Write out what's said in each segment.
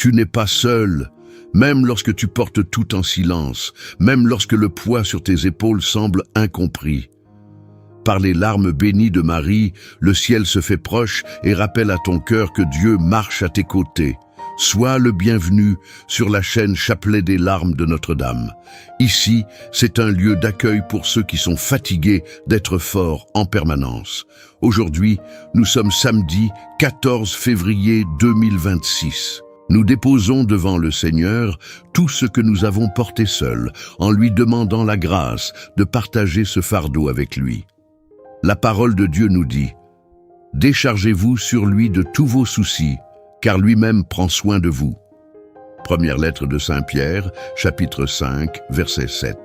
tu n'es pas seul, même lorsque tu portes tout en silence, même lorsque le poids sur tes épaules semble incompris. Par les larmes bénies de Marie, le ciel se fait proche et rappelle à ton cœur que Dieu marche à tes côtés. Sois le bienvenu sur la chaîne Chapelet des larmes de Notre-Dame. Ici, c'est un lieu d'accueil pour ceux qui sont fatigués d'être forts en permanence. Aujourd'hui, nous sommes samedi 14 février 2026. Nous déposons devant le Seigneur tout ce que nous avons porté seuls, en lui demandant la grâce de partager ce fardeau avec lui. La parole de Dieu nous dit « Déchargez-vous sur lui de tous vos soucis, car lui-même prend soin de vous. » Première lettre de Saint Pierre, chapitre 5, verset 7.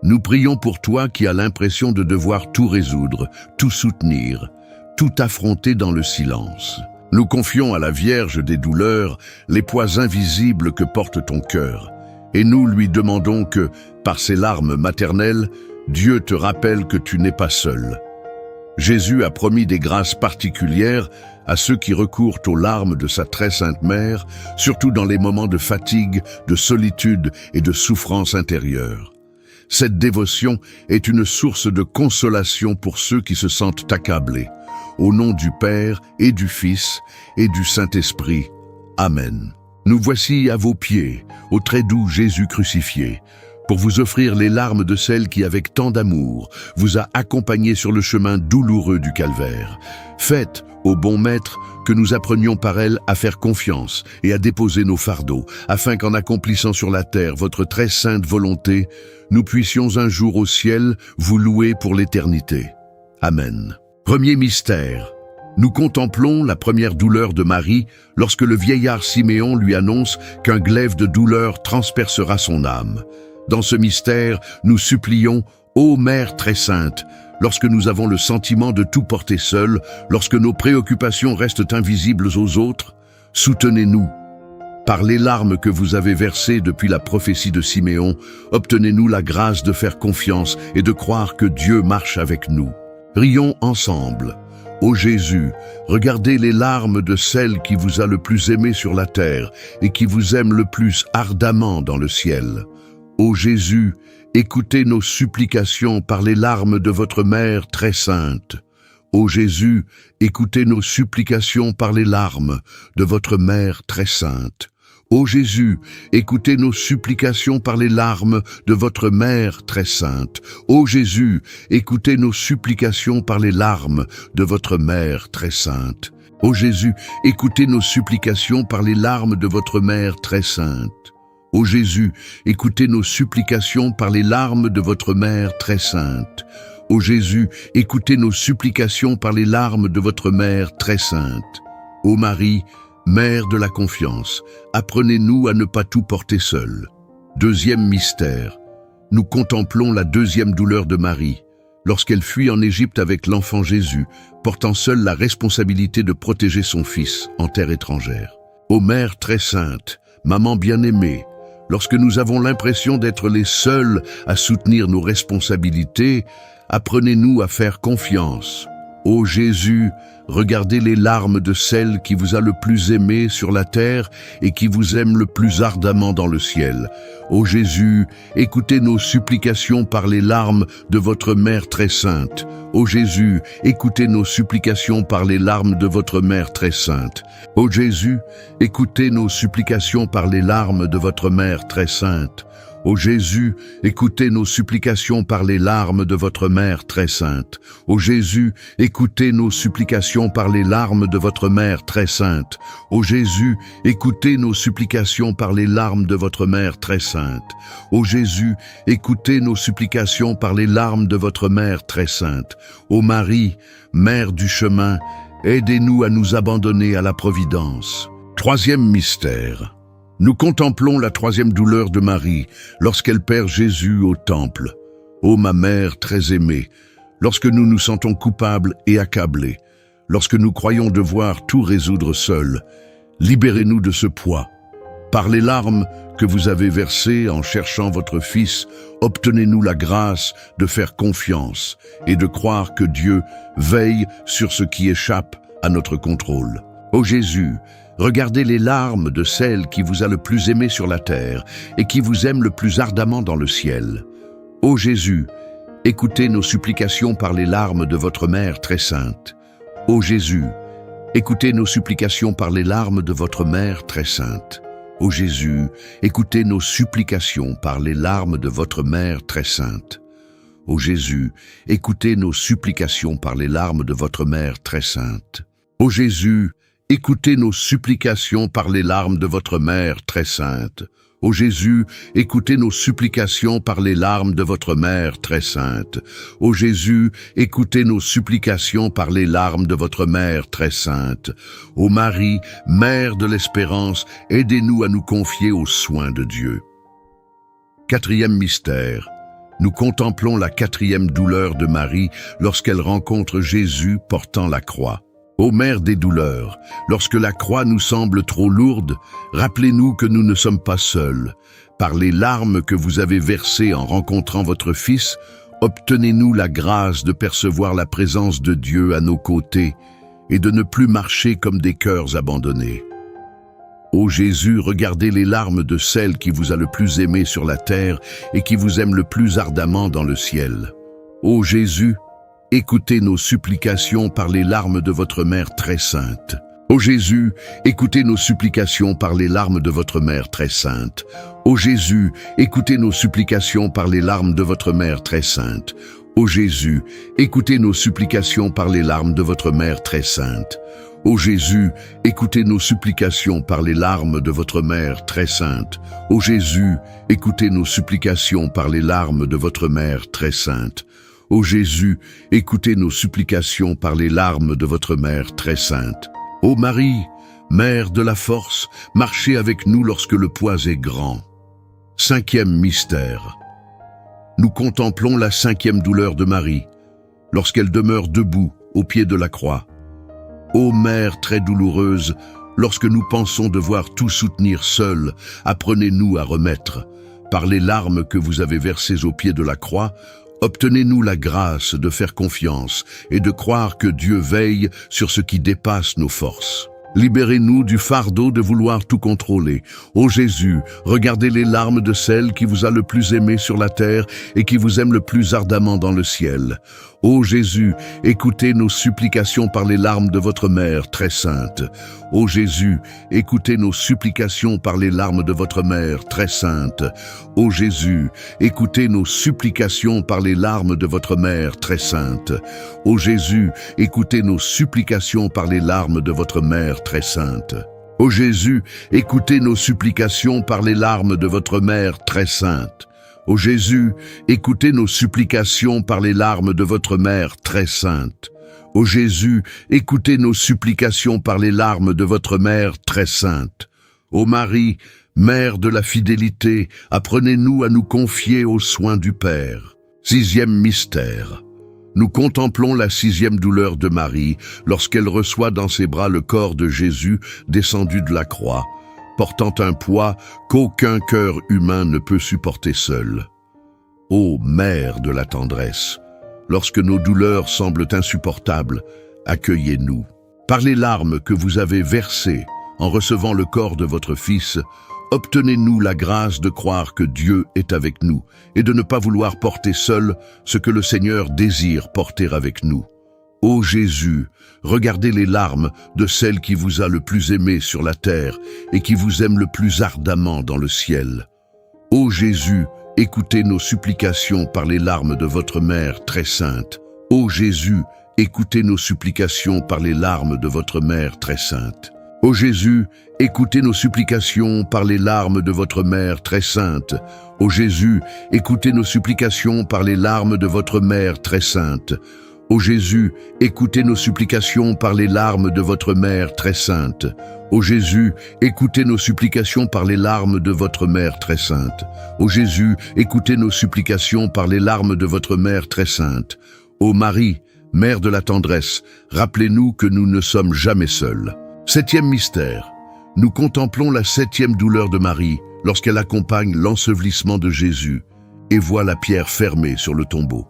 Nous prions pour toi qui as l'impression de devoir tout résoudre, tout soutenir, tout affronter dans le silence. Nous confions à la Vierge des douleurs les poids invisibles que porte ton cœur, et nous lui demandons que, par ses larmes maternelles, Dieu te rappelle que tu n'es pas seul. Jésus a promis des grâces particulières à ceux qui recourent aux larmes de sa très sainte mère, surtout dans les moments de fatigue, de solitude et de souffrance intérieure. Cette dévotion est une source de consolation pour ceux qui se sentent accablés. Au nom du Père et du Fils et du Saint-Esprit. Amen. Nous voici à vos pieds, au très doux Jésus crucifié, pour vous offrir les larmes de celle qui, avec tant d'amour, vous a accompagné sur le chemin douloureux du calvaire. Faites, ô bon Maître, que nous apprenions par elle à faire confiance et à déposer nos fardeaux, afin qu'en accomplissant sur la terre votre très sainte volonté, nous puissions un jour au ciel vous louer pour l'éternité. Amen. Premier mystère. Nous contemplons la première douleur de Marie lorsque le vieillard Siméon lui annonce qu'un glaive de douleur transpercera son âme. Dans ce mystère, nous supplions, ô Mère très sainte, lorsque nous avons le sentiment de tout porter seul, lorsque nos préoccupations restent invisibles aux autres, soutenez-nous. Par les larmes que vous avez versées depuis la prophétie de Siméon, obtenez-nous la grâce de faire confiance et de croire que Dieu marche avec nous. Rions ensemble. Ô Jésus, regardez les larmes de celle qui vous a le plus aimé sur la terre et qui vous aime le plus ardemment dans le ciel. Ô Jésus, écoutez nos supplications par les larmes de votre Mère très sainte. Ô Jésus, écoutez nos supplications par les larmes de votre Mère très sainte. Ô Jésus, écoutez nos supplications par les larmes de votre Mère très sainte. Ô Jésus, écoutez nos supplications par les larmes de votre Mère très sainte. Ô Jésus, écoutez nos supplications par les larmes de votre Mère très sainte. Ô Jésus, écoutez nos supplications par les larmes de votre Mère très sainte. Ô Jésus, écoutez nos supplications par les larmes de votre Mère très sainte. Ô Marie, Mère de la confiance, apprenez-nous à ne pas tout porter seul. Deuxième mystère. Nous contemplons la deuxième douleur de Marie, lorsqu'elle fuit en Égypte avec l'enfant Jésus, portant seule la responsabilité de protéger son fils en terre étrangère. Ô Mère très sainte, Maman bien-aimée, lorsque nous avons l'impression d'être les seuls à soutenir nos responsabilités, apprenez-nous à faire confiance. Ô Jésus, regardez les larmes de celle qui vous a le plus aimé sur la terre et qui vous aime le plus ardemment dans le ciel. Ô Jésus, écoutez nos supplications par les larmes de votre Mère très sainte. Ô Jésus, écoutez nos supplications par les larmes de votre Mère très sainte. Ô Jésus, écoutez nos supplications par les larmes de votre Mère très sainte. Ô Jésus, écoutez nos supplications par les larmes de votre Mère très sainte. Ô Jésus, écoutez nos supplications par les larmes de votre Mère très sainte. Ô Jésus, écoutez nos supplications par les larmes de votre Mère très sainte. Ô Jésus, écoutez nos supplications par les larmes de votre Mère très sainte. Ô Marie, Mère du chemin, aidez-nous à nous abandonner à la providence. Troisième mystère. Nous contemplons la troisième douleur de Marie lorsqu'elle perd Jésus au temple. Ô ma Mère très aimée, lorsque nous nous sentons coupables et accablés, lorsque nous croyons devoir tout résoudre seuls, libérez-nous de ce poids. Par les larmes que vous avez versées en cherchant votre Fils, obtenez-nous la grâce de faire confiance et de croire que Dieu veille sur ce qui échappe à notre contrôle. Ô Jésus, regardez les larmes de celle qui vous a le plus aimé sur la terre et qui vous aime le plus ardemment dans le ciel. Ô Jésus, écoutez nos supplications par les larmes de votre Mère très sainte. Ô Jésus, écoutez nos supplications par les larmes de votre Mère très sainte. Ô Jésus, écoutez nos supplications par les larmes de votre Mère très sainte. Ô Jésus, écoutez nos supplications par les larmes de votre Mère très sainte. Ô Jésus, écoutez nos supplications par les larmes de votre Mère très sainte. Ô Jésus, écoutez nos supplications par les larmes de votre Mère très sainte. Ô Jésus, écoutez nos supplications par les larmes de votre Mère très sainte. Ô Marie, Mère de l'espérance, aidez-nous à nous confier aux soins de Dieu. Quatrième mystère. Nous contemplons la quatrième douleur de Marie lorsqu'elle rencontre Jésus portant la croix. Ô Mère des douleurs, lorsque la croix nous semble trop lourde, rappelez-nous que nous ne sommes pas seuls. Par les larmes que vous avez versées en rencontrant votre Fils, obtenez-nous la grâce de percevoir la présence de Dieu à nos côtés et de ne plus marcher comme des cœurs abandonnés. Ô Jésus, regardez les larmes de celle qui vous a le plus aimé sur la terre et qui vous aime le plus ardemment dans le ciel. Ô Jésus, écoutez nos supplications par les larmes de votre Mère très sainte. Ô Jésus, écoutez nos supplications par les larmes de votre Mère très sainte. Ô Jésus, écoutez nos supplications par les larmes de votre Mère très sainte. Ô Jésus, écoutez nos supplications par les larmes de votre Mère très sainte. Ô Jésus, écoutez nos supplications par les larmes de votre Mère très sainte. Ô Jésus, écoutez nos supplications par les larmes de votre Mère très sainte. Ô Jésus, écoutez nos supplications par les larmes de votre Mère très sainte. Ô Marie, Mère de la force, marchez avec nous lorsque le poids est grand. Cinquième mystère. Nous contemplons la cinquième douleur de Marie, lorsqu'elle demeure debout au pied de la croix. Ô Mère très douloureuse, lorsque nous pensons devoir tout soutenir seule, apprenez-nous à remettre. Par les larmes que vous avez versées au pied de la croix, obtenez-nous la grâce de faire confiance et de croire que Dieu veille sur ce qui dépasse nos forces. Libérez-nous du fardeau de vouloir tout contrôler. Ô Jésus, regardez les larmes de celle qui vous a le plus aimé sur la terre et qui vous aime le plus ardemment dans le ciel. Ô Jésus, écoutez nos supplications par les larmes de votre Mère très sainte. Ô Jésus, écoutez nos supplications par les larmes de votre Mère très sainte. Ô Jésus, écoutez nos supplications par les larmes de votre Mère très sainte. Ô Jésus, écoutez nos supplications par les larmes de votre Mère très sainte. Ô Jésus, écoutez nos supplications par les larmes de votre Mère très sainte. Ô Jésus, écoutez nos supplications par les larmes de votre Mère très sainte. Ô Jésus, écoutez nos supplications par les larmes de votre Mère très sainte. Ô Marie, Mère de la fidélité, apprenez-nous à nous confier aux soins du Père. Sixième mystère. Nous contemplons la sixième douleur de Marie lorsqu'elle reçoit dans ses bras le corps de Jésus descendu de la croix, portant un poids qu'aucun cœur humain ne peut supporter seul. Ô Mère de la tendresse, lorsque nos douleurs semblent insupportables, accueillez-nous. Par les larmes que vous avez versées en recevant le corps de votre Fils, obtenez-nous la grâce de croire que Dieu est avec nous et de ne pas vouloir porter seul ce que le Seigneur désire porter avec nous. Ô Jésus, regardez les larmes de celle qui vous a le plus aimé sur la terre et qui vous aime le plus ardemment dans le ciel. Ô Jésus, écoutez nos supplications par les larmes de votre Mère très sainte. Ô Jésus, écoutez nos supplications par les larmes de votre Mère très sainte. Ô Jésus, écoutez nos supplications par les larmes de votre Mère très sainte. Ô Jésus, écoutez nos supplications par les larmes de votre Mère très sainte. Ô Jésus, écoutez nos supplications par les larmes de votre Mère très sainte. Ô Jésus, écoutez nos supplications par les larmes de votre Mère très sainte. Ô Jésus, écoutez nos supplications par les larmes de votre Mère très sainte. Ô Marie, Mère de la tendresse, rappelez-nous que nous ne sommes jamais seuls. Septième mystère. Nous contemplons la septième douleur de Marie lorsqu'elle accompagne l'ensevelissement de Jésus et voit la pierre fermée sur le tombeau.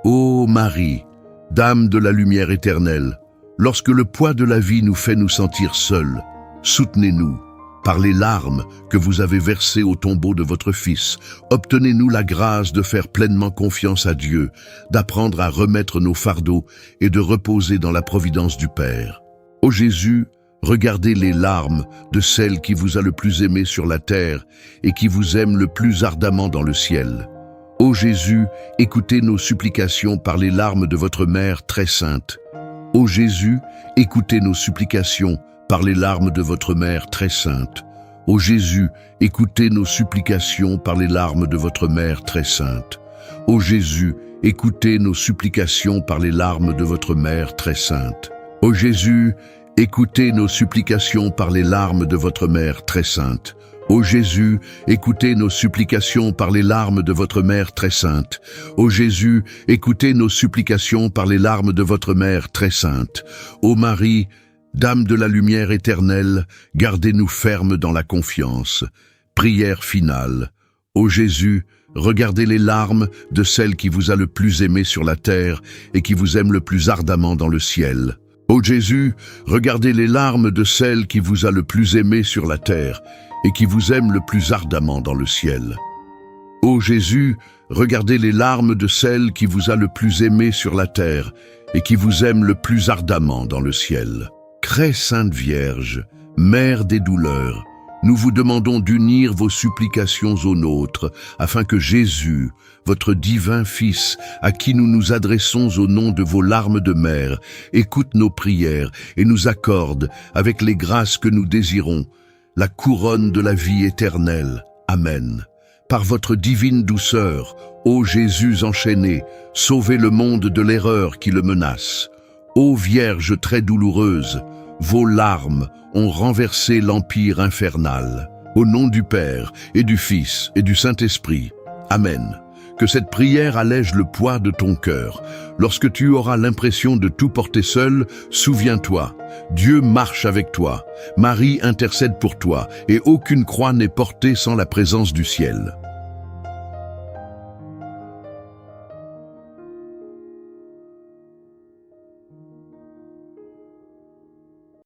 Ô Marie, Dame de la lumière éternelle, Lorsque le poids de la vie nous fait nous sentir seuls, soutenez-nous. Par les larmes que vous avez versées au tombeau de votre Fils, obtenez-nous la grâce de faire pleinement confiance à Dieu, d'apprendre à remettre nos fardeaux et de reposer dans la providence du Père. Ô Jésus, regardez les larmes de celle qui vous a le plus aimé sur la terre et qui vous aime le plus ardemment dans le ciel. Ô Jésus, écoutez nos supplications par les larmes de votre Mère très sainte. Ô Jésus, écoutez nos supplications par les larmes de votre Mère très sainte. Ô Jésus, écoutez nos supplications par les larmes de votre Mère très sainte. Ô Jésus, écoutez nos supplications par les larmes de votre Mère très sainte. Ô Jésus, écoutez nos supplications par les larmes de votre Mère très sainte. Ô Jésus, écoutez nos supplications par les larmes de votre Mère très sainte. Ô Jésus, écoutez nos supplications par les larmes de votre Mère très sainte. Ô Marie, Dame de la lumière éternelle, gardez-nous fermes dans la confiance. Prière finale. Ô Jésus, regardez les larmes de celle qui vous a le plus aimé sur la terre et qui vous aime le plus ardemment dans le ciel. Ô Jésus, regardez les larmes de celle qui vous a le plus aimé sur la terre et qui vous aime le plus ardemment dans le ciel. Ô Jésus, regardez les larmes de celle qui vous a le plus aimé sur la terre et qui vous aime le plus ardemment dans le ciel. Très Sainte Vierge, Mère des douleurs, nous vous demandons d'unir vos supplications aux nôtres, afin que Jésus, votre divin Fils, à qui nous nous adressons au nom de vos larmes de mère, écoute nos prières et nous accorde, avec les grâces que nous désirons, la couronne de la vie éternelle. Amen. Par votre divine douceur, ô Jésus enchaîné, sauvez le monde de l'erreur qui le menace. Ô Vierge très douloureuse, vos larmes ont renversé l'empire infernal. Au nom du Père et du Fils et du Saint-Esprit. Amen. Que cette prière allège le poids de ton cœur. Lorsque tu auras l'impression de tout porter seul, souviens-toi, Dieu marche avec toi. Marie intercède pour toi et aucune croix n'est portée sans la présence du ciel.